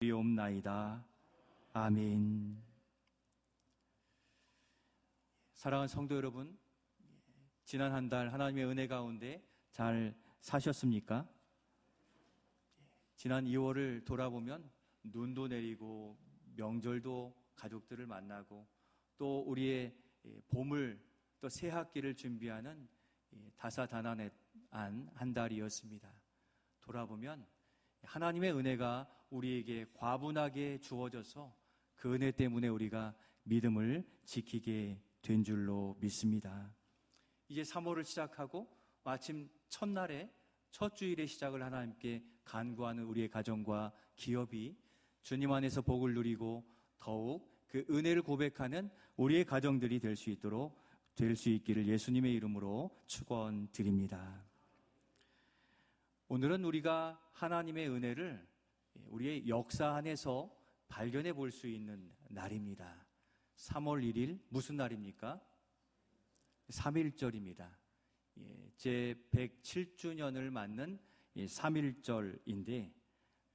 리옵나이다. 아멘. 사랑하는 성도 여러분, 지난 한 달 하나님의 은혜 가운데 잘 사셨습니까? 지난 2월을 돌아보면 눈도 내리고 명절도 가족들을 만나고 또 우리의 봄을 또 새 학기를 준비하는 다사다난한 한 달이었습니다. 돌아보면 하나님의 은혜가 우리에게 과분하게 주어져서 그 은혜 때문에 우리가 믿음을 지키게 된 줄로 믿습니다. 이제 3월을 시작하고 마침 첫날에 첫 주일의 시작을 하나님께 간구하는 우리의 가정과 기업이 주님 안에서 복을 누리고 더욱 그 은혜를 고백하는 우리의 가정들이 될 수 있기를 예수님의 이름으로 축원드립니다. 오늘은 우리가 하나님의 은혜를 우리의 역사 안에서 발견해 볼 수 있는 날입니다. 3월 1일 무슨 날입니까? 3.1절입니다. 제 107주년을 맞는 3.1절인데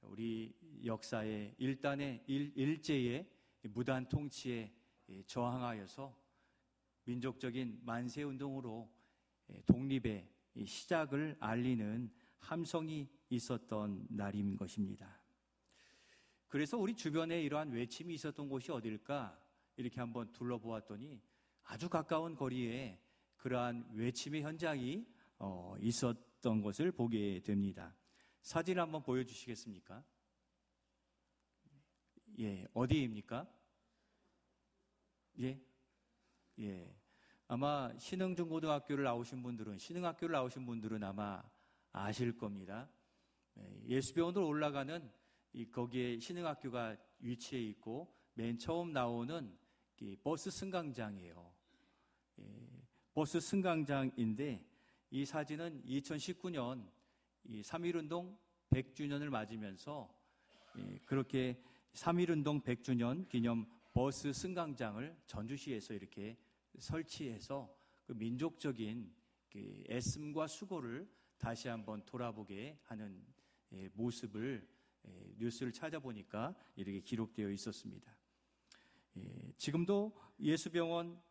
우리 역사의 일제의 무단 통치에 저항하여서 민족적인 만세운동으로 독립의 시작을 알리는 함성이 있었던 날인 것입니다. 그래서 우리 주변에 이러한 외침이 있었던 곳이 어딜까? 이렇게 한번 둘러보았더니 아주 가까운 거리에 그러한 외침의 현장이 있었던 것을 보게 됩니다. 사진을 한번 보여주시겠습니까? 어디입니까? 아마 신흥중고등학교를 나오신 분들은 아마 아실 겁니다. 예수병원으로 올라가는 거기에 신흥학교가 위치해 있고 맨 처음 나오는 버스 승강장이에요. 버스 승강장인데 이 사진은 2019년 3.1운동 100주년을 맞으면서 그렇게 3.1운동 100주년 기념 버스 승강장을 전주시에서 이렇게 설치해서 그 민족적인 애씀과 수고를 다시 한번 돌아보게 하는 모습을 뉴스를 찾아보니까 이렇게 기록되어 있었습니다. 지금도 예수병원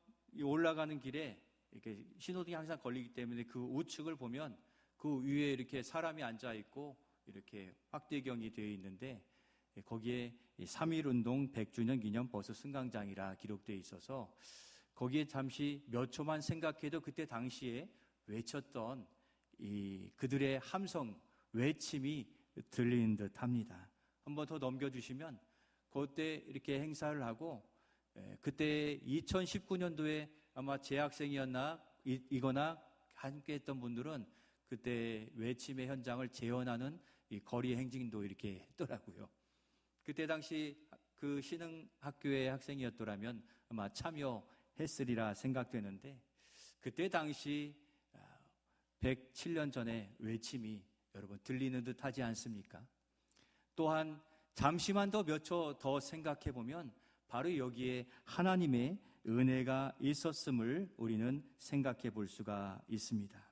올라가는 길에 이렇게 신호등이 항상 걸리기 때문에 그 우측을 보면 그 위에 이렇게 사람이 앉아 있고 이렇게 확대경이 되어 있는데 거기에 3.1운동 100주년 기념 버스 승강장이라 기록되어 있어서 거기에 잠시 몇 초만 생각해도 그때 당시에 외쳤던 그들의 함성, 외침이 들리는 듯 합니다. 한번 더 넘겨주시면 그때 이렇게 행사를 하고 그때 2019년도에 아마 재학생이거나 함께 했던 분들은 그때 외침의 현장을 재현하는 이 거리 행진도 이렇게 했더라고요. 그때 당시 그 신흥학교의 학생이었더라면 아마 참여했으리라 생각되는데 그때 당시 107년 전에 외침이 여러분 들리는 듯 하지 않습니까? 또한 잠시만 더 몇 초 더 생각해 보면 바로 여기에 하나님의 은혜가 있었음을 우리는 생각해 볼 수가 있습니다.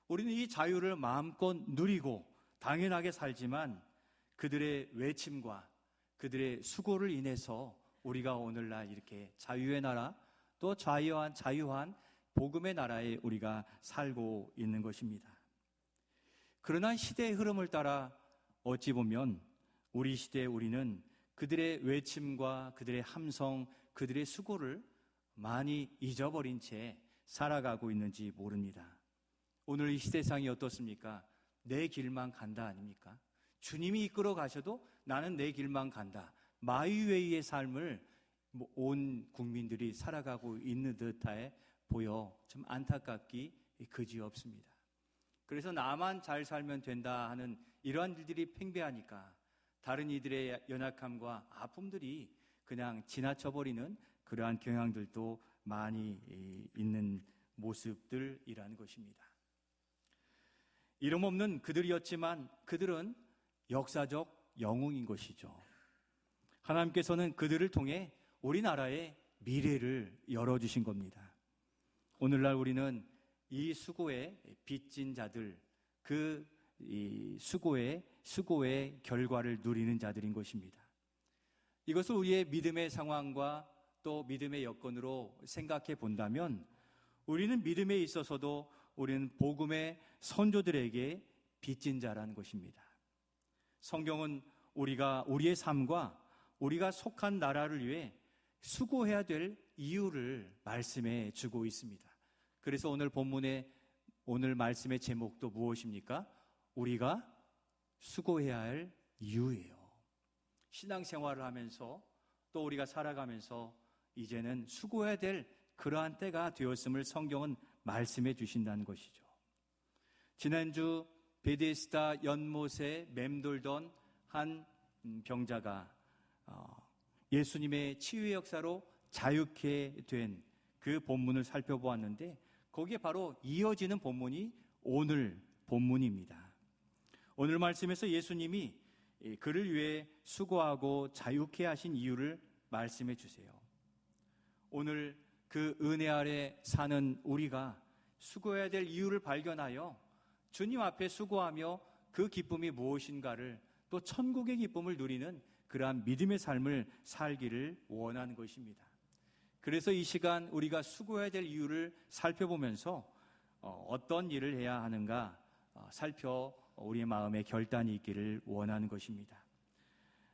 우리는 이 자유를 마음껏 누리고 당연하게 살지만 그들의 외침과 그들의 수고를 인해서 우리가 오늘날 이렇게 자유의 나라 또 자유한 복음의 나라에 우리가 살고 있는 것입니다. 그러나 시대의 흐름을 따라 어찌 보면 우리 시대에 우리는 그들의 외침과 그들의 함성, 그들의 수고를 많이 잊어버린 채 살아가고 있는지 모릅니다. 오늘 이 시대상이 어떻습니까? 내 길만 간다 아닙니까? 주님이 이끌어 가셔도 나는 내 길만 간다. 마이웨이의 삶을 온 국민들이 살아가고 있는 듯해 보여 좀 안타깝기 그지없습니다. 그래서 나만 잘 살면 된다 하는 이러한 일들이 팽배하니까 다른 이들의 연약함과 아픔들이 그냥 지나쳐버리는 그러한 경향들도 많이 있는 모습들이라는 것입니다. 이름 없는 그들이었지만 그들은 역사적 영웅인 것이죠. 하나님께서는 그들을 통해 우리나라의 미래를 열어주신 겁니다. 오늘날 우리는 이 수고에 빚진 자들, 그 이 수고의 결과를 누리는 자들인 것입니다. 이것을 우리의 믿음의 상황과 또 믿음의 여건으로 생각해 본다면 우리는 믿음에 있어서도 우리는 복음의 선조들에게 빚진 자라는 것입니다. 성경은 우리의 삶과 우리가 속한 나라를 위해 수고해야 될 이유를 말씀해 주고 있습니다. 그래서 오늘 말씀의 제목도 무엇입니까? 우리가 수고해야 할 이유예요. 신앙생활을 하면서 또 우리가 살아가면서 이제는 수고해야 될 그러한 때가 되었음을 성경은 말씀해 주신다는 것이죠. 지난주 베데스다 연못에 맴돌던 한 병자가 예수님의 치유의 역사로 자유케 된 그 본문을 살펴보았는데 거기에 바로 이어지는 본문이 오늘 본문입니다. 오늘 말씀에서 예수님이 그를 위해 수고하고 자유케 하신 이유를 말씀해 주세요. 오늘 그 은혜 아래 사는 우리가 수고해야 될 이유를 발견하여 주님 앞에 수고하며 그 기쁨이 무엇인가를 또 천국의 기쁨을 누리는 그러한 믿음의 삶을 살기를 원하는 것입니다. 그래서 이 시간 우리가 수고해야 될 이유를 살펴보면서 어떤 일을 해야 하는가 우리의 마음에 결단이 있기를 원하는 것입니다.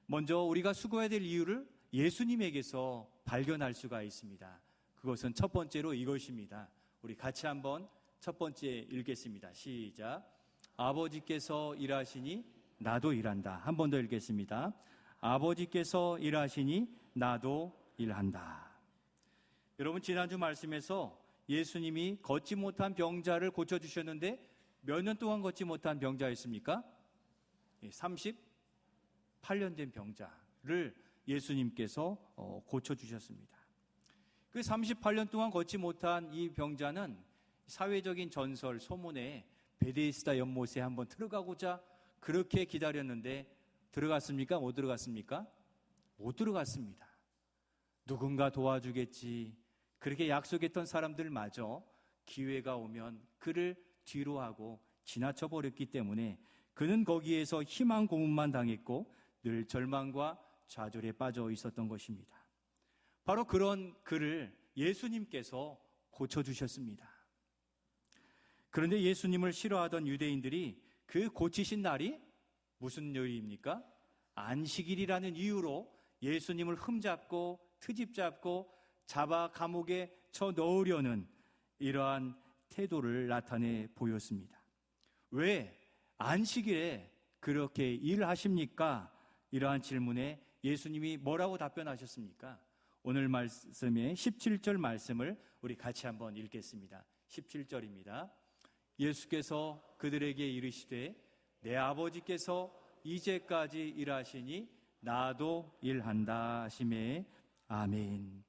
먼저 우리가 수고해야 될 이유를 예수님에게서 발견할 수가 있습니다. 그것은 첫 번째로 이것입니다. 우리 같이 한번 첫 번째 읽겠습니다. 시작. 아버지께서 일하시니 나도 일한다. 한 번 더 읽겠습니다. 아버지께서 일하시니 나도 일한다. 여러분, 지난주 말씀에서 예수님이 걷지 못한 병자를 고쳐주셨는데 몇 년 동안 걷지 못한 병자였습니까? 38년 된 병자를 예수님께서 고쳐주셨습니다. 그 38년 동안 걷지 못한 이 병자는 사회적인 전설, 소문에 베데스다 연못에 한번 들어가고자 그렇게 기다렸는데 들어갔습니까? 못 들어갔습니까? 못 들어갔습니다. 누군가 도와주겠지, 그렇게 약속했던 사람들마저 기회가 오면 그를 뒤로 하고 지나쳐 버렸기 때문에 그는 거기에서 희망 고문만 당했고 늘 절망과 좌절에 빠져 있었던 것입니다. 바로 그런 그를 예수님께서 고쳐주셨습니다. 그런데 예수님을 싫어하던 유대인들이 그 고치신 날이 무슨 요일입니까? 안식일이라는 이유로 예수님을 흠잡고 트집잡고 잡아 감옥에 쳐 넣으려는 이러한 태도를 나타내 보였습니다. 왜 안식일에 그렇게 일하십니까? 이러한 질문에 예수님이 뭐라고 답변하셨습니까? 오늘 말씀의 17절 말씀을 우리 같이 한번 읽겠습니다. 17절입니다. 예수께서 그들에게 이르시되 내 아버지께서 이제까지 일하시니 나도 일한다 하시매 아멘.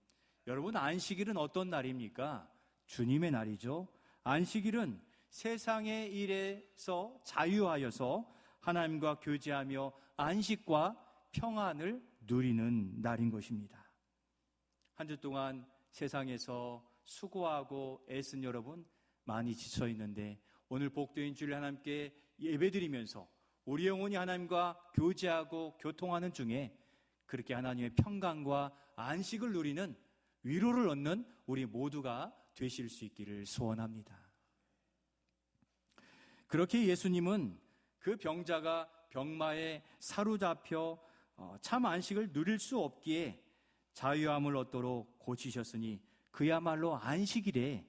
여러분, 안식일은 어떤 날입니까? 주님의 날이죠. 안식일은 세상의 일에서 자유하여서 하나님과 교제하며 안식과 평안을 누리는 날인 것입니다. 한 주 동안 세상에서 수고하고 애쓴 여러분 많이 지쳐 있는데 오늘 복되인 주일 하나님께 예배드리면서 우리 영혼이 하나님과 교제하고 교통하는 중에 그렇게 하나님의 평강과 안식을 누리는 위로를 얻는 우리 모두가 되실 수 있기를 소원합니다. 그렇게 예수님은 그 병자가 병마에 사로잡혀 참 안식을 누릴 수 없기에 자유함을 얻도록 고치셨으니 그야말로 안식일을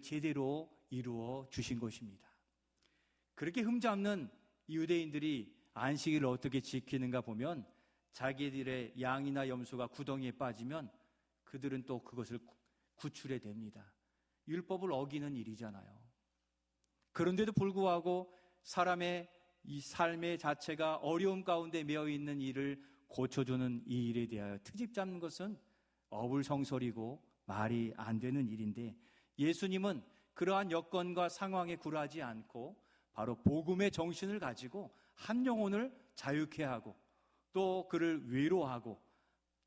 제대로 이루어 주신 것입니다. 그렇게 흠잡는 유대인들이 안식일을 어떻게 지키는가 보면 자기들의 양이나 염소가 구덩이에 빠지면 그들은 또 그것을 구출해 냅니다. 율법을 어기는 일이잖아요. 그런데도 불구하고 사람의 이 삶의 자체가 어려움 가운데 매여 있는 일을 고쳐주는 이 일에 대하여 트집 잡는 것은 어불성설이고 말이 안 되는 일인데 예수님은 그러한 여건과 상황에 굴하지 않고 바로 복음의 정신을 가지고 한 영혼을 자유케 하고 또 그를 위로하고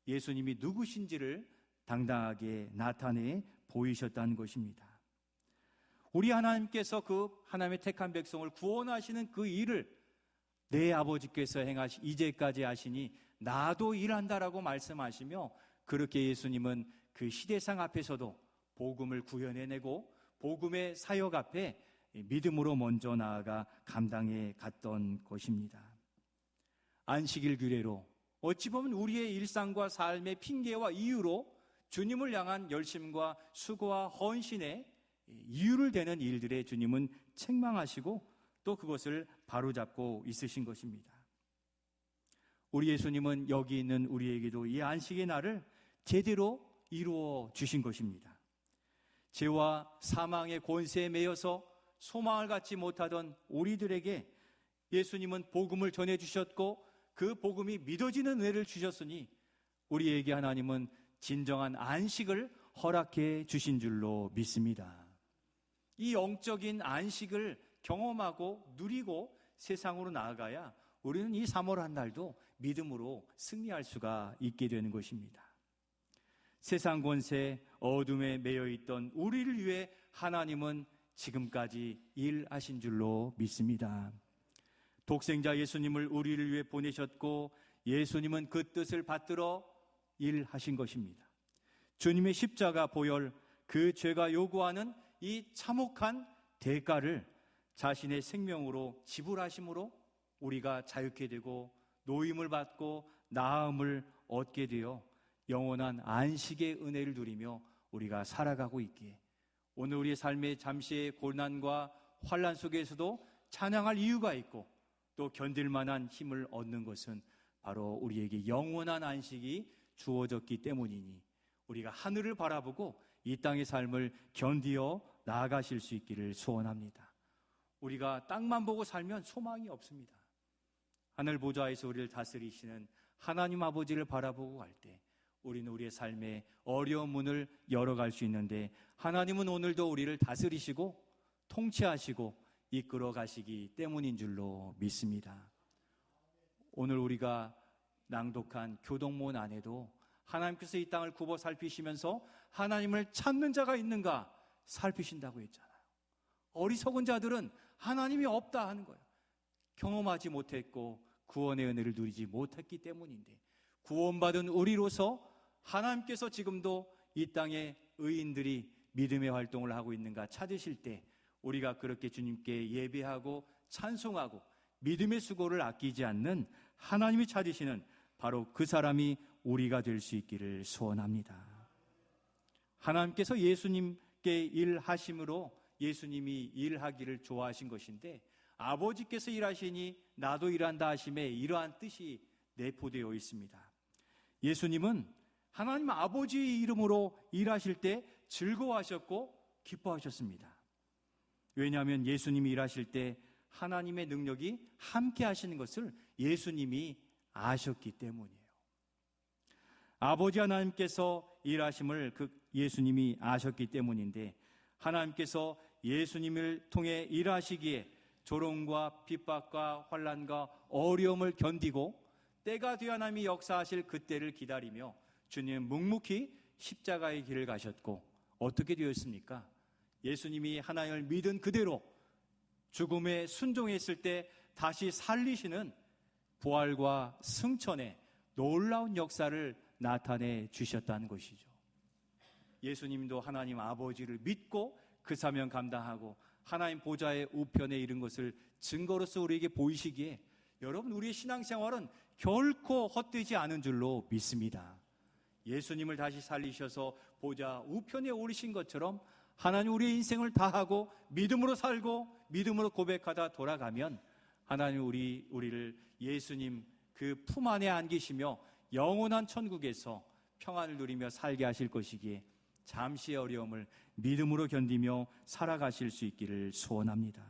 예수님이 누구신지를 당당하게 나타내 보이셨다는 것입니다. 우리 하나님께서 그 하나님의 택한 백성을 구원하시는 그 일을 내 아버지께서 이제까지 하시니 나도 일한다라고 말씀하시며, 그렇게 예수님은 그 시대상 앞에서도 복음을 구현해내고 복음의 사역 앞에 믿음으로 먼저 나아가 감당해 갔던 것입니다. 안식일 규례로 어찌 보면 우리의 일상과 삶의 핑계와 이유로 주님을 향한 열심과 수고와 헌신에 이유를 대는 일들에 주님은 책망하시고 또 그것을 바로잡고 있으신 것입니다. 우리 예수님은 여기 있는 우리에게도 이 안식의 날을 제대로 이루어 주신 것입니다. 죄와 사망의 권세에 매여서 소망을 갖지 못하던 우리들에게 예수님은 복음을 전해주셨고 그 복음이 믿어지는 은혜를 주셨으니 우리에게 하나님은 진정한 안식을 허락해 주신 줄로 믿습니다. 이 영적인 안식을 경험하고 누리고 세상으로 나아가야 우리는 이 3월 한 달도 믿음으로 승리할 수가 있게 되는 것입니다. 세상 권세 어둠에 매여 있던 우리를 위해 하나님은 지금까지 일하신 줄로 믿습니다. 독생자 예수님을 우리를 위해 보내셨고 예수님은 그 뜻을 받들어 일하신 것입니다. 주님의 십자가 보혈, 그 죄가 요구하는 이 참혹한 대가를 자신의 생명으로 지불하심으로 우리가 자유케 되고 노임을 받고 나음을 얻게 되어 영원한 안식의 은혜를 누리며 우리가 살아가고 있기에 오늘 우리의 삶의 잠시의 고난과 환난 속에서도 찬양할 이유가 있고 또 견딜 만한 힘을 얻는 것은 바로 우리에게 영원한 안식이 주어졌기 때문이니 우리가 하늘을 바라보고 이 땅의 삶을 견디어 나아가실 수 있기를 소원합니다. 우리가 땅만 보고 살면 소망이 없습니다. 하늘 보좌에서 우리를 다스리시는 하나님 아버지를 바라보고 갈 때 우리는 우리의 삶에 어려운 문을 열어갈 수 있는데 하나님은 오늘도 우리를 다스리시고 통치하시고 이끌어 가시기 때문인 줄로 믿습니다. 오늘 우리가 낭독한 교동문 안에도 하나님께서 이 땅을 굽어 살피시면서 하나님을 찾는 자가 있는가 살피신다고 했잖아요. 어리석은 자들은 하나님이 없다 하는 거예요. 경험하지 못했고 구원의 은혜를 누리지 못했기 때문인데 구원받은 우리로서 하나님께서 지금도 이 땅에 의인들이 믿음의 활동을 하고 있는가 찾으실 때 우리가 그렇게 주님께 예배하고 찬송하고 믿음의 수고를 아끼지 않는 하나님이 찾으시는 바로 그 사람이 우리가 될 수 있기를 소원합니다. 하나님께서 예수님께 일하심으로 예수님이 일하기를 좋아하신 것인데 아버지께서 일하시니 나도 일한다 하심에 이러한 뜻이 내포되어 있습니다. 예수님은 하나님 아버지의 이름으로 일하실 때 즐거워하셨고 기뻐하셨습니다. 왜냐하면 예수님이 일하실 때 하나님의 능력이 함께 하시는 것을 예수님이 아셨기 때문이에요. 아버지 하나님께서 일하심을 예수님이 아셨기 때문인데 하나님께서 예수님을 통해 일하시기에 조롱과 핍박과 환난과 어려움을 견디고 때가 되어 하나님이 역사하실 그때를 기다리며 주님은 묵묵히 십자가의 길을 가셨고 어떻게 되었습니까? 예수님이 하나님을 믿은 그대로 죽음에 순종했을 때 다시 살리시는 부활과 승천의 놀라운 역사를 나타내 주셨다는 것이죠. 예수님도 하나님 아버지를 믿고 그 사명 감당하고 하나님 보좌의 우편에 이른 것을 증거로서 우리에게 보이시기에 여러분 우리의 신앙생활은 결코 헛되지 않은 줄로 믿습니다. 예수님을 다시 살리셔서 보좌 우편에 오르신 것처럼 하나님 우리의 인생을 다하고 믿음으로 살고 믿음으로 고백하다 돌아가면 하나님 우리를 예수님 그 품 안에 안기시며 영원한 천국에서 평안을 누리며 살게 하실 것이기에 잠시의 어려움을 믿음으로 견디며 살아가실 수 있기를 소원합니다.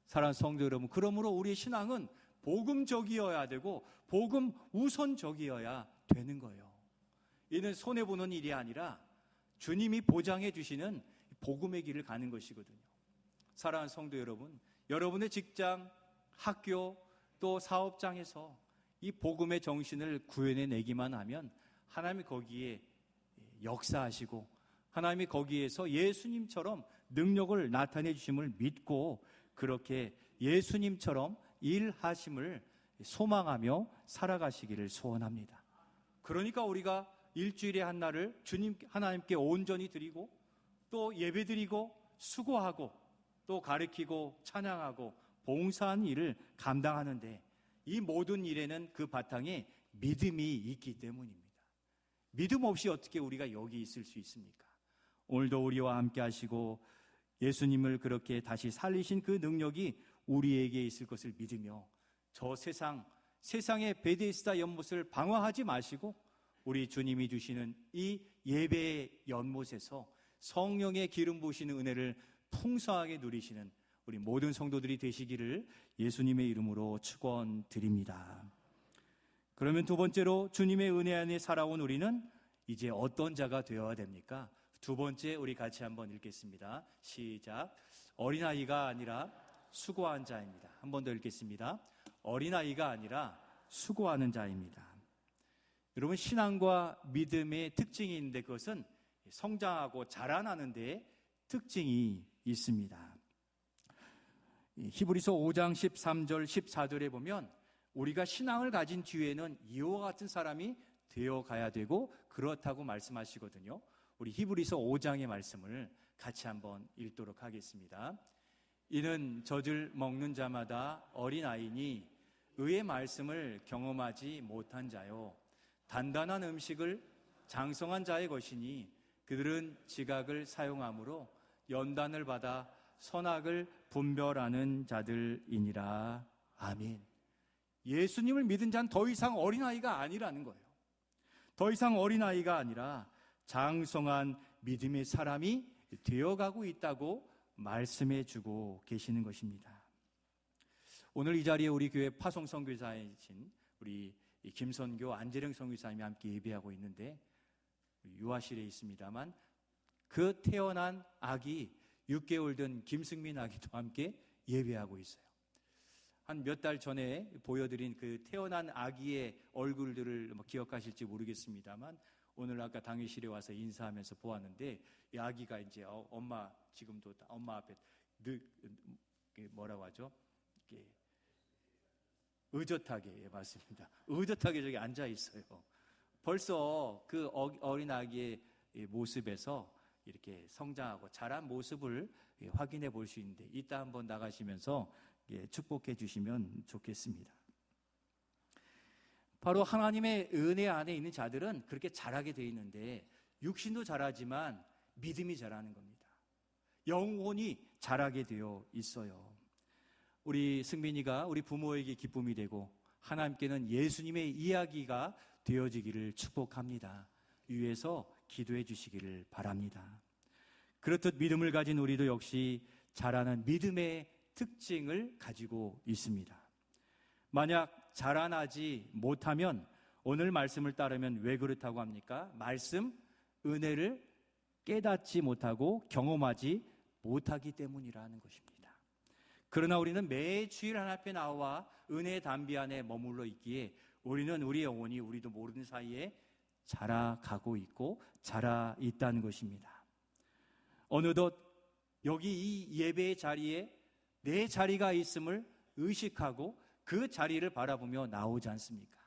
사랑하는 성도 여러분, 그러므로 우리의 신앙은 복음적이어야 되고 복음 우선적이어야 되는 거예요. 이는 손해보는 일이 아니라 주님이 보장해 주시는 복음의 길을 가는 것이거든요. 사랑하는 성도 여러분, 여러분의 직장, 학교, 또 사업장에서 이 복음의 정신을 구현해내기만 하면 하나님이 거기에 역사하시고 하나님이 거기에서 예수님처럼 능력을 나타내 주심을 믿고 그렇게 예수님처럼 일하심을 소망하며 살아가시기를 소원합니다. 그러니까 우리가 일주일에 한 날을 주님 하나님께 온전히 드리고 또 예배드리고 수고하고 또 가르치고 찬양하고 봉사하는 일을 감당하는데, 이 모든 일에는 그 바탕에 믿음이 있기 때문입니다. 믿음 없이 어떻게 우리가 여기 있을 수 있습니까? 오늘도 우리와 함께 하시고 예수님을 그렇게 다시 살리신 그 능력이 우리에게 있을 것을 믿으며 저 세상의 베데스다 연못을 방황하지 마시고 우리 주님이 주시는 이 예배의 연못에서 성령의 기름 부으시는 은혜를 풍성하게 누리시는 우리 모든 성도들이 되시기를 예수님의 이름으로 축원드립니다. 그러면 두 번째로 주님의 은혜 안에 살아온 우리는 이제 어떤 자가 되어야 됩니까? 두 번째 우리 같이 한번 읽겠습니다. 시작. 어린아이가 아니라 수고한 자입니다. 한 번 더 읽겠습니다. 어린아이가 아니라 수고하는 자입니다. 여러분, 신앙과 믿음의 특징이 있는데 그것은 성장하고 자라나는 데 특징이 있습니다. 히브리서 5장 13절 14절에 보면 우리가 신앙을 가진 뒤에는 이와 같은 사람이 되어가야 되고 그렇다고 말씀하시거든요. 우리 히브리서 5장의 말씀을 같이 한번 읽도록 하겠습니다. 이는 젖을 먹는 자마다 어린아이니 의의 말씀을 경험하지 못한 자요 단단한 음식을 장성한 자의 것이니 그들은 지각을 사용함으로 연단을 받아 선악을 분별하는 자들이니라. 아멘. 예수님을 믿은 자는 더 이상 어린아이가 아니라는 거예요. 더 이상 어린아이가 아니라 장성한 믿음의 사람이 되어가고 있다고 말씀해 주고 계시는 것입니다. 오늘 이 자리에 우리 교회 파송 선교사이신 우리 김선교 안재령 선교사님이 함께 예배하고 있는데 유아실에 있습니다만 그 태어난 아기 6개월 된 김승민 아기도 함께 예배하고 있어요. 한 몇 달 전에 보여드린 그 태어난 아기의 얼굴들을 기억하실지 모르겠습니다만 오늘 아까 당회실에 와서 인사하면서 보았는데 이 아기가 이제 엄마 지금도 엄마 앞에 뭐라고 하죠? 의젓하게, 예, 맞습니다. 의젓하게 저기 앉아 있어요. 벌써 그 어린 아기의 모습에서 이렇게 성장하고 자란 모습을 확인해 볼 수 있는데 이따 한번 나가시면서 축복해 주시면 좋겠습니다. 바로 하나님의 은혜 안에 있는 자들은 그렇게 자라게 되어 있는데 육신도 자라지만 믿음이 자라는 겁니다. 영혼이 자라게 되어 있어요. 우리 승민이가 우리 부모에게 기쁨이 되고 하나님께는 예수님의 이야기가 되어지기를 축복합니다. 위에서 기도해 주시기를 바랍니다. 그렇듯 믿음을 가진 우리도 역시 자라는 믿음의 특징을 가지고 있습니다. 만약 자라나지 못하면 오늘 말씀을 따르면 왜 그렇다고 합니까? 말씀, 은혜를 깨닫지 못하고 경험하지 못하기 때문이라는 것입니다. 그러나 우리는 매 주일 하나님 앞에 나와 은혜의 담비 안에 머물러 있기에 우리는 우리의 영혼이 우리도 모르는 사이에 자라가고 있고 자라 있다는 것입니다. 어느덧 여기 이 예배의 자리에 내 자리가 있음을 의식하고 그 자리를 바라보며 나오지 않습니까?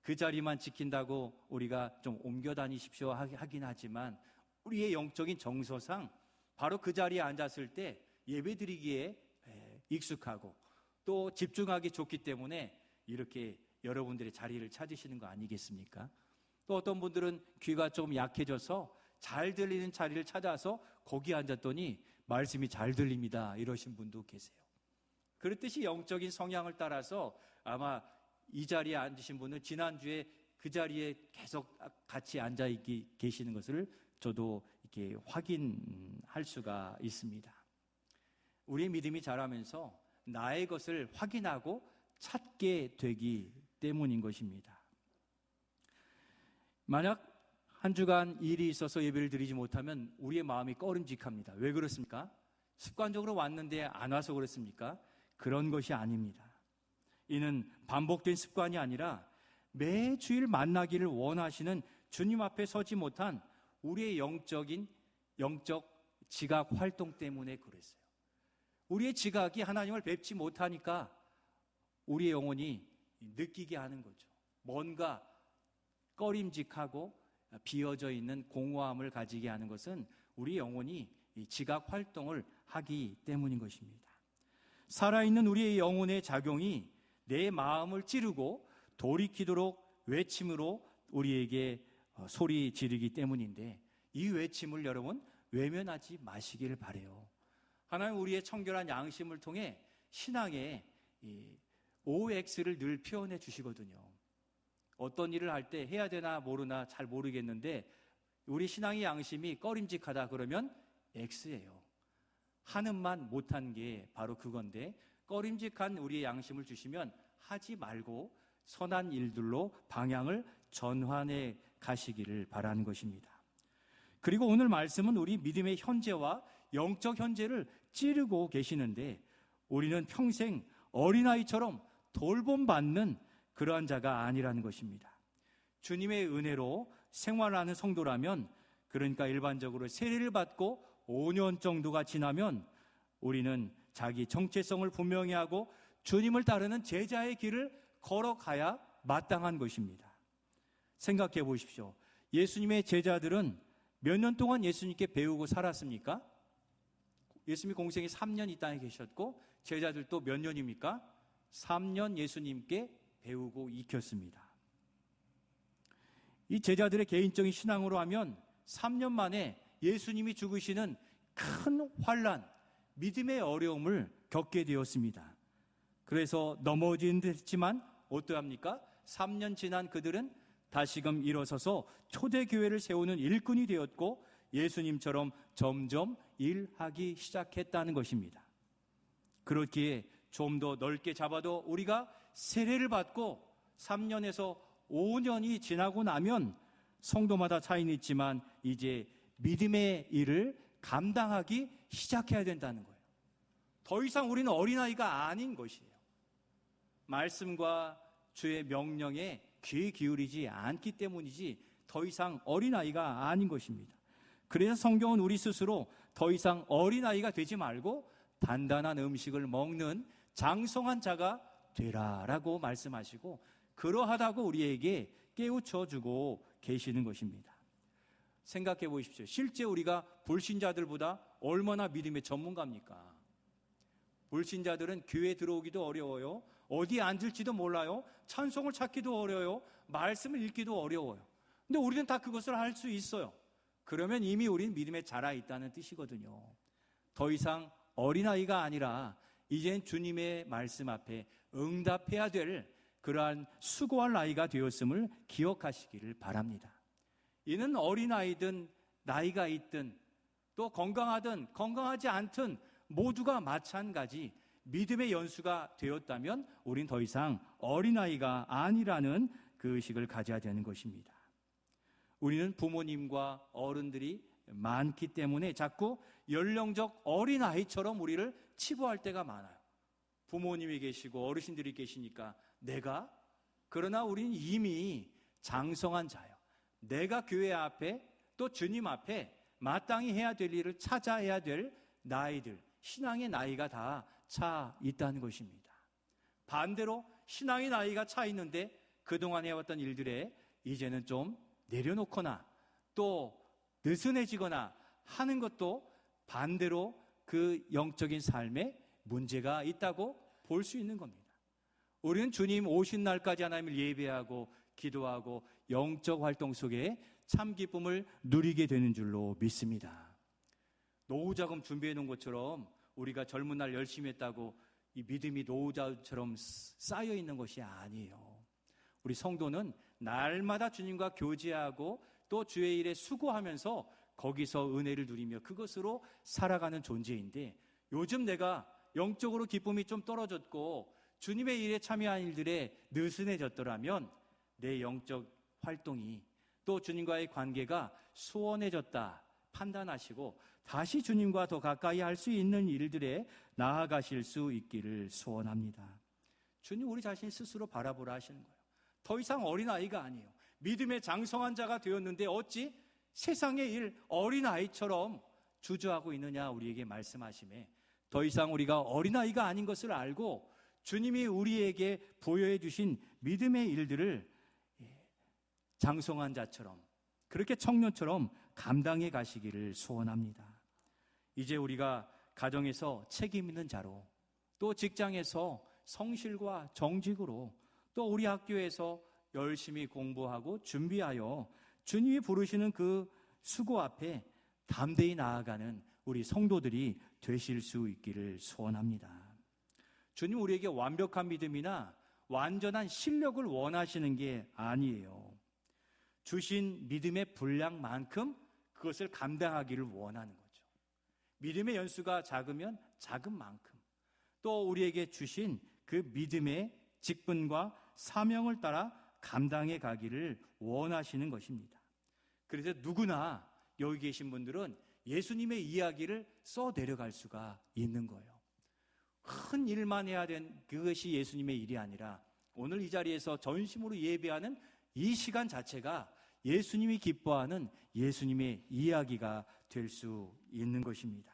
그 자리만 지킨다고 우리가 좀 옮겨 다니십시오 하긴 하지만 우리의 영적인 정서상 바로 그 자리에 앉았을 때 예배드리기에 익숙하고 또 집중하기 좋기 때문에 이렇게 여러분들의 자리를 찾으시는 거 아니겠습니까? 또 어떤 분들은 귀가 좀 약해져서 잘 들리는 자리를 찾아서 거기 앉았더니 말씀이 잘 들립니다 이러신 분도 계세요. 그렇듯이 영적인 성향을 따라서 아마 이 자리에 앉으신 분은 지난주에 그 자리에 계속 같이 앉아 계시는 것을 저도 이렇게 확인할 수가 있습니다. 우리의 믿음이 자라면서 나의 것을 확인하고 찾게 되기 때문인 것입니다. 만약 한 주간 일이 있어서 예배를 드리지 못하면 우리의 마음이 꺼림직합니다. 왜 그렇습니까? 습관적으로 왔는데 안 와서 그렇습니까? 그런 것이 아닙니다. 이는 반복된 습관이 아니라 매 주일 만나기를 원하시는 주님 앞에 서지 못한 우리의 영적 지각 활동 때문에 그랬어요. 우리의 지각이 하나님을 뵙지 못하니까 우리의 영혼이 느끼게 하는 거죠. 뭔가 꺼림직하고 비어져 있는 공허함을 가지게 하는 것은 우리 영혼이 이 지각 활동을 하기 때문인 것입니다. 살아있는 우리의 영혼의 작용이 내 마음을 찌르고 돌이키도록 외침으로 우리에게 소리 지르기 때문인데, 이 외침을 여러분 외면하지 마시길 바라요. 하나님 우리의 청결한 양심을 통해 신앙의 OX를 늘 표현해 주시거든요. 어떤 일을 할 때 해야 되나 모르나 잘 모르겠는데 우리 신앙의 양심이 꺼림직하다 그러면 X예요. 하는만 못한 게 바로 그건데, 꺼림직한 우리의 양심을 주시면 하지 말고 선한 일들로 방향을 전환해 가시기를 바라는 것입니다. 그리고 오늘 말씀은 우리 믿음의 현재와 영적 현재를 찌르고 계시는데, 우리는 평생 어린아이처럼 돌봄받는 그러한 자가 아니라는 것입니다. 주님의 은혜로 생활하는 성도라면, 그러니까 일반적으로 세례를 받고 5년 정도가 지나면 우리는 자기 정체성을 분명히 하고 주님을 따르는 제자의 길을 걸어가야 마땅한 것입니다. 생각해 보십시오. 예수님의 제자들은 몇 년 동안 예수님께 배우고 살았습니까? 예수님이 공생이 3년 이 땅에 계셨고, 제자들도 몇 년입니까? 3년 예수님께 배우고 익혔습니다. 이 제자들의 개인적인 신앙으로 하면 3년 만에 예수님이 죽으시는 큰 환난, 믿음의 어려움을 겪게 되었습니다. 그래서 넘어지는 듯 했지만 어떠합니까? 3년 지난 그들은 다시금 일어서서 초대교회를 세우는 일꾼이 되었고, 예수님처럼 점점 일하기 시작했다는 것입니다. 그렇기에 좀 더 넓게 잡아도 우리가 세례를 받고 3년에서 5년이 지나고 나면 성도마다 차이는 있지만 이제 믿음의 일을 감당하기 시작해야 된다는 거예요. 더 이상 우리는 어린아이가 아닌 것이에요. 말씀과 주의 명령에 귀 기울이지 않기 때문이지 더 이상 어린아이가 아닌 것입니다. 그래서 성경은 우리 스스로 더 이상 어린아이가 되지 말고 단단한 음식을 먹는 장성한 자가 되라라고 말씀하시고, 그러하다고 우리에게 깨우쳐주고 계시는 것입니다. 생각해 보십시오. 실제 우리가 불신자들보다 얼마나 믿음의 전문가입니까? 불신자들은 교회에 들어오기도 어려워요. 어디에 앉을지도 몰라요. 찬송을 찾기도 어려워요. 말씀을 읽기도 어려워요. 근데 우리는 다 그것을 할 수 있어요. 그러면 이미 우리는 믿음에 자라 있다는 뜻이거든요. 더 이상 어린아이가 아니라 이젠 주님의 말씀 앞에 응답해야 될 그러한 수고할 나이가 되었음을 기억하시기를 바랍니다. 이는 어린아이든 나이가 있든 또 건강하든 건강하지 않든 모두가 마찬가지 믿음의 연수가 되었다면 우린 더 이상 어린아이가 아니라는 그 의식을 가져야 되는 것입니다. 우리는 부모님과 어른들이 많기 때문에 자꾸 연령적 어린아이처럼 우리를 치부할 때가 많아요. 부모님이 계시고 어르신들이 계시니까 내가, 그러나 우리는 이미 장성한 자예요. 내가 교회 앞에 또 주님 앞에 마땅히 해야 될 일을 찾아야 될 나이들, 신앙의 나이가 다 차 있다는 것입니다. 반대로 신앙의 나이가 차 있는데 그동안 해왔던 일들에 이제는 좀 내려놓거나 또 느슨해지거나 하는 것도 반대로 그 영적인 삶에 문제가 있다고 볼 수 있는 겁니다. 우리는 주님 오신 날까지 하나님을 예배하고 기도하고 영적 활동 속에 참 기쁨을 누리게 되는 줄로 믿습니다. 노후자금 준비해 놓은 것처럼 우리가 젊은 날 열심히 했다고 이 믿음이 노후자금처럼 쌓여 있는 것이 아니에요. 우리 성도는 날마다 주님과 교제하고 또 주의 일에 수고하면서 거기서 은혜를 누리며 그것으로 살아가는 존재인데, 요즘 내가 영적으로 기쁨이 좀 떨어졌고 주님의 일에 참여한 일들에 느슨해졌더라면 내 영적 활동이 또 주님과의 관계가 소원해졌다 판단하시고 다시 주님과 더 가까이 할 수 있는 일들에 나아가실 수 있기를 소원합니다. 주님 우리 자신 스스로 바라보라 하시는 거예요. 더 이상 어린아이가 아니에요. 믿음의 장성한 자가 되었는데 어찌 세상의 일 어린아이처럼 주저하고 있느냐 우리에게 말씀하심에 더 이상 우리가 어린아이가 아닌 것을 알고 주님이 우리에게 보여해 주신 믿음의 일들을 장성한 자처럼 그렇게 청년처럼 감당해 가시기를 소원합니다. 이제 우리가 가정에서 책임 있는 자로, 또 직장에서 성실과 정직으로, 또 우리 학교에서 열심히 공부하고 준비하여 주님이 부르시는 그 수고 앞에 담대히 나아가는 우리 성도들이 되실 수 있기를 소원합니다. 주님 우리에게 완벽한 믿음이나 완전한 실력을 원하시는 게 아니에요. 주신 믿음의 분량만큼 그것을 감당하기를 원하는 거죠. 믿음의 연수가 작으면 작은 만큼 또 우리에게 주신 그 믿음의 직분과 사명을 따라 감당해 가기를 원하시는 것입니다. 그래서 누구나 여기 계신 분들은 예수님의 이야기를 써 내려갈 수가 있는 거예요. 큰 일만 해야 된 그것이 예수님의 일이 아니라 오늘 이 자리에서 전심으로 예배하는 이 시간 자체가 예수님이 기뻐하는 예수님의 이야기가 될 수 있는 것입니다.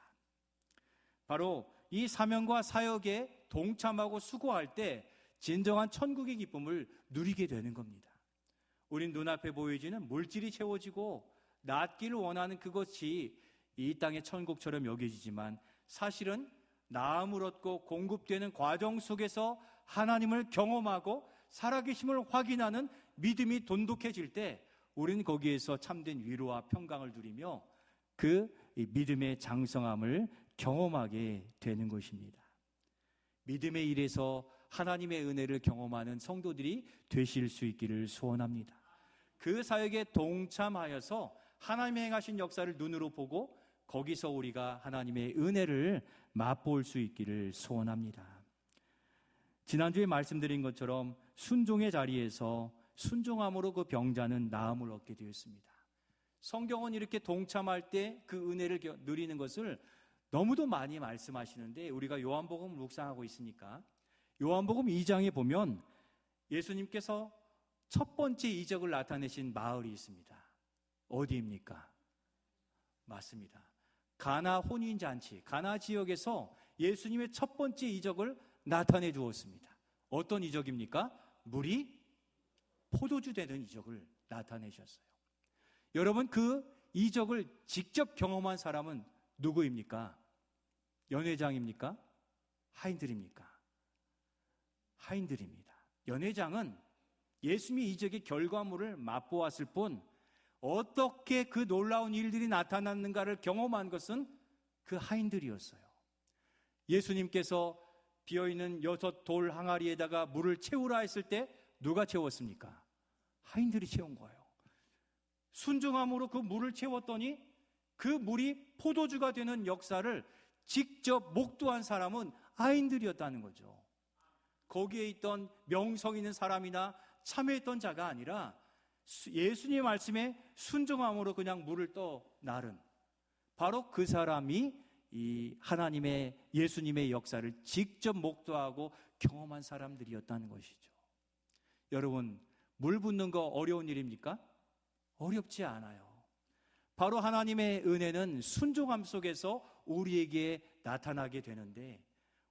바로 이 사명과 사역에 동참하고 수고할 때 진정한 천국의 기쁨을 누리게 되는 겁니다. 우린 눈앞에 보여지는 물질이 채워지고 낫기를 원하는 그것이 이 땅의 천국처럼 여겨지지만 사실은 나음을 얻고 공급되는 과정 속에서 하나님을 경험하고 살아계심을 확인하는 믿음이 돈독해질 때 우리는 거기에서 참된 위로와 평강을 누리며 그 믿음의 장성함을 경험하게 되는 것입니다. 믿음의 일에서 하나님의 은혜를 경험하는 성도들이 되실 수 있기를 소원합니다. 그 사역에 동참하여서 하나님의 행하신 역사를 눈으로 보고 거기서 우리가 하나님의 은혜를 맛볼 수 있기를 소원합니다. 지난주에 말씀드린 것처럼 순종의 자리에서 순종함으로 그 병자는 나음을 얻게 되었습니다. 성경은 이렇게 동참할 때 그 은혜를 누리는 것을 너무도 많이 말씀하시는데 우리가 요한복음을 묵상하고 있으니까 요한복음 2장에 보면 예수님께서 첫 번째 이적을 나타내신 마을이 있습니다. 어디입니까? 맞습니다. 가나 혼인잔치, 가나 지역에서 예수님의 첫 번째 이적을 나타내 주었습니다. 어떤 이적입니까? 물이 포도주 되는 이적을 나타내셨어요. 여러분 그 이적을 직접 경험한 사람은 누구입니까? 연회장입니까? 하인들입니까? 하인들입니다. 연회장은 예수님의 이적의 결과물을 맛보았을 뿐 어떻게 그 놀라운 일들이 나타났는가를 경험한 것은 그 하인들이었어요. 예수님께서 비어있는 6 돌 항아리에다가 물을 채우라 했을 때 누가 채웠습니까? 하인들이 채운 거예요. 순종함으로 그 물을 채웠더니 그 물이 포도주가 되는 역사를 직접 목도한 사람은 하인들이었다는 거죠. 거기에 있던 명성 있는 사람이나 참여했던 자가 아니라 예수님의 말씀에 순종함으로 그냥 물을 떠 나른 바로 그 사람이 이 하나님의 예수님의 역사를 직접 목도하고 경험한 사람들이었다는 것이죠. 여러분 물 붓는 거 어려운 일입니까? 어렵지 않아요. 바로 하나님의 은혜는 순종함 속에서 우리에게 나타나게 되는데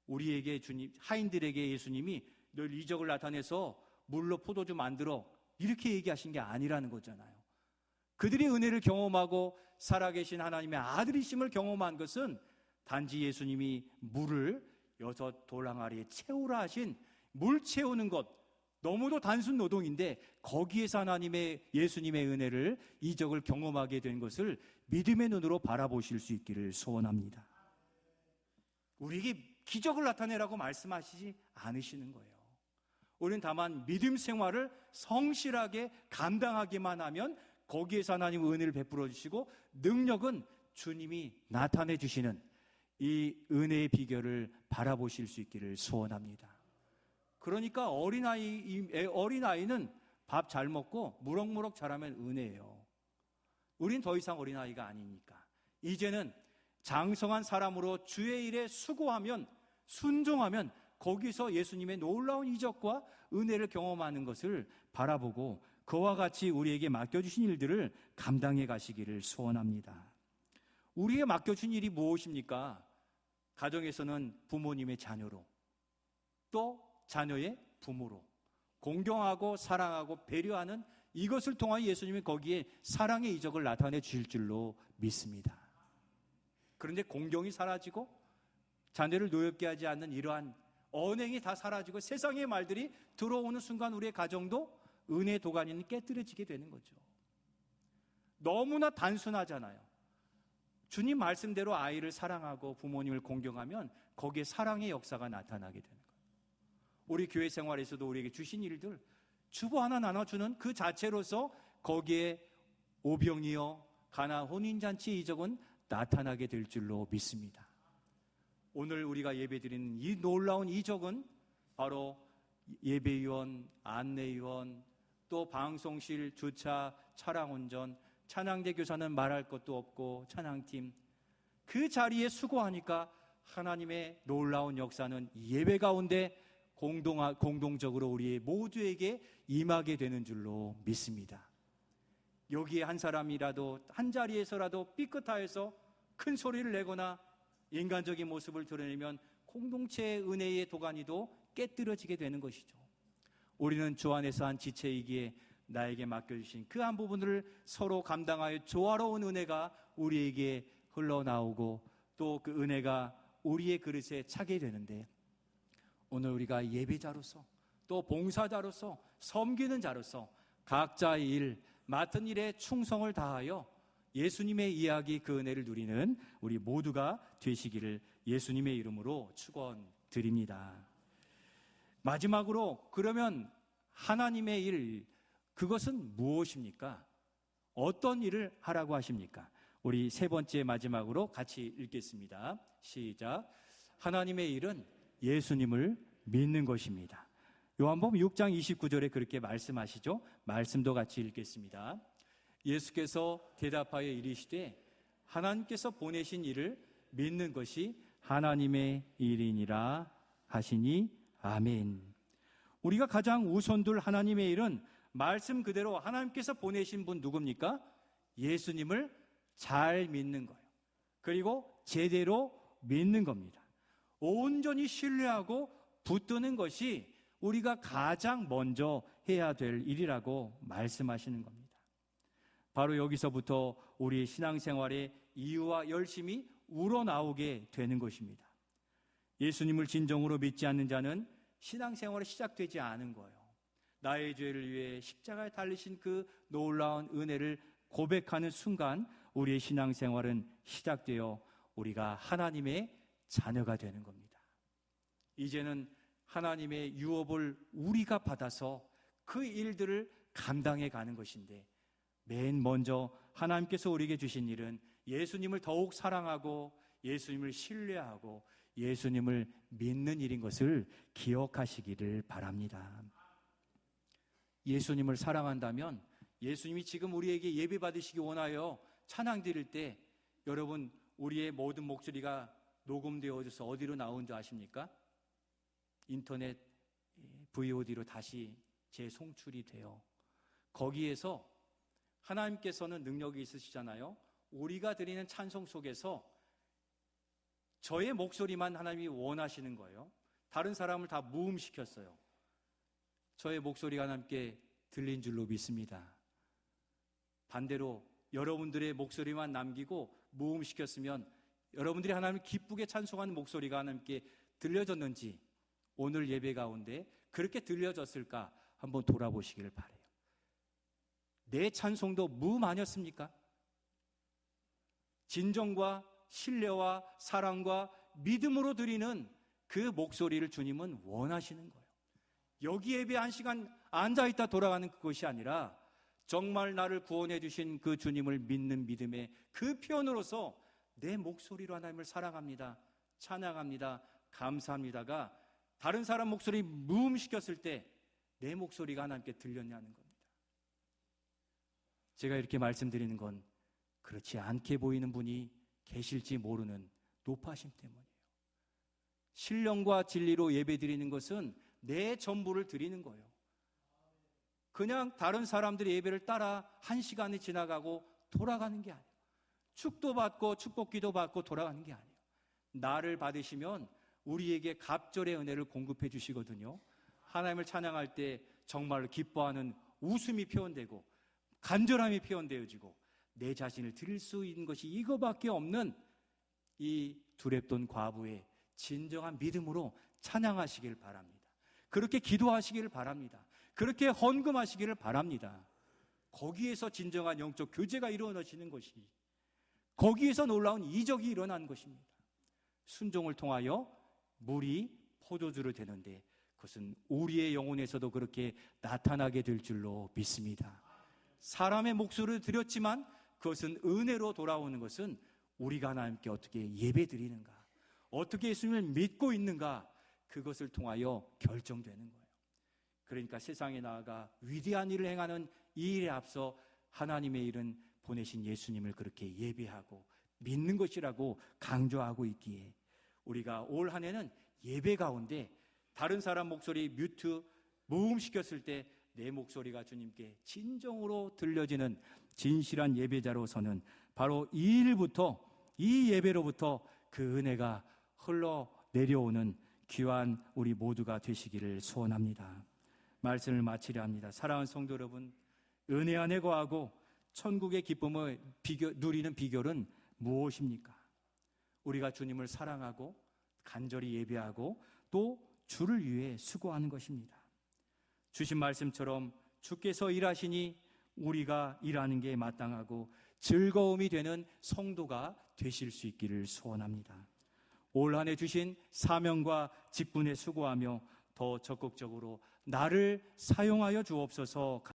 우리에게 주님, 하인들에게 예수님이 늘 이적을 나타내서 물로 포도주 만들어 이렇게 얘기하신 게 아니라는 거잖아요. 그들이 은혜를 경험하고 살아계신 하나님의 아들이심을 경험한 것은 단지 예수님이 물을 6 돌 항아리에 채우라 하신 물 채우는 것 너무도 단순 노동인데 거기에서 하나님의 예수님의 은혜를 이적을 경험하게 된 것을 믿음의 눈으로 바라보실 수 있기를 소원합니다. 우리에게 기적을 나타내라고 말씀하시지 않으시는 거예요. 우리는 다만 믿음 생활을 성실하게 감당하기만 하면 거기에서 하나님 은혜를 베풀어 주시고 능력은 주님이 나타내 주시는 이 은혜의 비결을 바라보실 수 있기를 소원합니다. 그러니까 어린아이는 밥 잘 먹고 무럭무럭 자라면 은혜예요. 우린 더 이상 어린아이가 아니니까 이제는 장성한 사람으로 주의 일에 수고하면 순종하면 거기서 예수님의 놀라운 이적과 은혜를 경험하는 것을 바라보고 그와 같이 우리에게 맡겨주신 일들을 감당해 가시기를 소원합니다. 우리에게 맡겨준 일이 무엇입니까? 가정에서는 부모님의 자녀로, 또 자녀의 부모로 공경하고 사랑하고 배려하는 이것을 통하여 예수님이 거기에 사랑의 이적을 나타내 주실 줄로 믿습니다. 그런데 공경이 사라지고 자녀를 노엽게 하지 않는 이러한 언행이 다 사라지고 세상의 말들이 들어오는 순간 우리의 가정도 은혜 도가니는 깨뜨려지게 되는 거죠. 너무나 단순하잖아요. 주님 말씀대로 아이를 사랑하고 부모님을 공경하면 거기에 사랑의 역사가 나타나게 되는 거예요. 우리 교회 생활에서도 우리에게 주신 일들, 주보 하나 나눠주는 그 자체로서 거기에 오병이어 가나 혼인잔치의 이적은 나타나게 될 줄로 믿습니다. 오늘 우리가 예배드리는 이 놀라운 이적은 바로 예배위원, 안내위원, 또 방송실, 주차, 차량운전, 찬양대 교사는 말할 것도 없고 찬양팀, 그 자리에 수고하니까 하나님의 놀라운 역사는 예배 가운데 공동적으로 우리 모두에게 임하게 되는 줄로 믿습니다. 여기에 한 사람이라도 한 자리에서라도 삐끗하여서 큰 소리를 내거나 인간적인 모습을 드러내면 공동체의 은혜의 도가니도 깨뜨려지게 되는 것이죠. 우리는 주 안에서 한 지체이기에 나에게 맡겨주신 그 한 부분을 서로 감당하여 조화로운 은혜가 우리에게 흘러나오고 또 그 은혜가 우리의 그릇에 차게 되는데, 오늘 우리가 예배자로서 또 봉사자로서 섬기는 자로서 각자의 일, 맡은 일에 충성을 다하여 예수님의 이야기 그 은혜를 누리는 우리 모두가 되시기를 예수님의 이름으로 축원드립니다. 마지막으로, 그러면 하나님의 일, 그것은 무엇입니까? 어떤 일을 하라고 하십니까? 우리 세 번째 마지막으로 같이 읽겠습니다. 시작. 하나님의 일은 예수님을 믿는 것입니다. 요한복음 6장 29절에 그렇게 말씀하시죠. 말씀도 같이 읽겠습니다. 예수께서 대답하여 이르시되 하나님께서 보내신 이를 믿는 것이 하나님의 일이니라 하시니 아멘. 우리가 가장 우선 둘 하나님의 일은 말씀 그대로 하나님께서 보내신 분 누굽니까? 예수님을 잘 믿는 거예요. 그리고 제대로 믿는 겁니다. 온전히 신뢰하고 붙드는 것이 우리가 가장 먼저 해야 될 일이라고 말씀하시는 겁니다. 바로 여기서부터 우리의 신앙생활의 이유와 열심이 우러나오게 되는 것입니다. 예수님을 진정으로 믿지 않는 자는 신앙생활이 시작되지 않은 거예요. 나의 죄를 위해 십자가에 달리신 그 놀라운 은혜를 고백하는 순간 우리의 신앙생활은 시작되어 우리가 하나님의 자녀가 되는 겁니다. 이제는 하나님의 유업을 우리가 받아서 그 일들을 감당해 가는 것인데, 맨 먼저 하나님께서 우리에게 주신 일은 예수님을 더욱 사랑하고 예수님을 신뢰하고 예수님을 믿는 일인 것을 기억하시기를 바랍니다. 예수님을 사랑한다면 예수님이 지금 우리에게 예배 받으시기 원하여 찬양 드릴 때 여러분, 우리의 모든 목소리가 녹음되어져서 어디로 나온 줄 아십니까? 인터넷 VOD로 다시 재송출이 돼요. 거기에서 하나님께서는 능력이 있으시잖아요. 우리가 드리는 찬송 속에서 저의 목소리만 하나님이 원하시는 거예요. 다른 사람을 다 무음시켰어요. 저의 목소리가 하나님께 들린 줄로 믿습니다. 반대로 여러분들의 목소리만 남기고 무음시켰으면 여러분들이 하나님을 기쁘게 찬송하는 목소리가 하나님께 들려졌는지, 오늘 예배 가운데 그렇게 들려졌을까 한번 돌아보시기를 바라요. 내 찬송도 무음 아니었습니까? 진정과 신뢰와 사랑과 믿음으로 드리는 그 목소리를 주님은 원하시는 거예요. 여기 예배 한 시간 앉아있다 돌아가는 그것이 아니라 정말 나를 구원해 주신 그 주님을 믿는 믿음의 그 표현으로서 내 목소리로 하나님을 사랑합니다, 찬양합니다, 감사합니다가 다른 사람 목소리 무음시켰을 때 내 목소리가 하나님께 들렸냐는 겁니다. 제가 이렇게 말씀드리는 건 그렇지 않게 보이는 분이 계실지 모르는 높아심 때문이에요. 신령과 진리로 예배드리는 것은 내 전부를 드리는 거예요. 그냥 다른 사람들의 예배를 따라 한 시간이 지나가고 돌아가는 게 아니에요. 축도 받고 축복기도 받고 돌아가는 게 아니에요. 나를 받으시면 우리에게 갑절의 은혜를 공급해 주시거든요. 하나님을 찬양할 때 정말로 기뻐하는 웃음이 표현되고 간절함이 표현되어지고 내 자신을 드릴 수 있는 것이 이거밖에 없는 이 두렙돈 과부의 진정한 믿음으로 찬양하시길 바랍니다. 그렇게 기도하시기를 바랍니다. 그렇게 헌금하시기를 바랍니다. 거기에서 진정한 영적 교제가 일어나시는 것이, 거기에서 놀라운 이적이 일어나는 것입니다. 순종을 통하여 물이 포도주로 되는데 그것은 우리의 영혼에서도 그렇게 나타나게 될 줄로 믿습니다. 사람의 목소리를 드렸지만 그것은 은혜로 돌아오는 것은 우리가 하나님께 어떻게 예배드리는가, 어떻게 예수님을 믿고 있는가, 그것을 통하여 결정되는 거예요. 그러니까 세상에 나아가 위대한 일을 행하는 이 일에 앞서 하나님의 일은 보내신 예수님을 그렇게 예배하고 믿는 것이라고 강조하고 있기에 우리가 올 한 해는 예배 가운데 다른 사람 목소리 뮤트, 무음시켰을 때 내 목소리가 주님께 진정으로 들려지는 진실한 예배자로서는 바로 이 일부터, 이 예배로부터 그 은혜가 흘러 내려오는 귀한 우리 모두가 되시기를 소원합니다. 말씀을 마치려 합니다. 사랑하는 성도 여러분, 은혜 안에 거하고 천국의 기쁨을 누리는 비결은 무엇입니까? 우리가 주님을 사랑하고 간절히 예배하고 또 주를 위해 수고하는 것입니다. 주신 말씀처럼 주께서 일하시니 우리가 일하는 게 마땅하고 즐거움이 되는 성도가 되실 수 있기를 소원합니다. 올 한 해 주신 사명과 직분에 수고하며 더 적극적으로 나를 사용하여 주옵소서.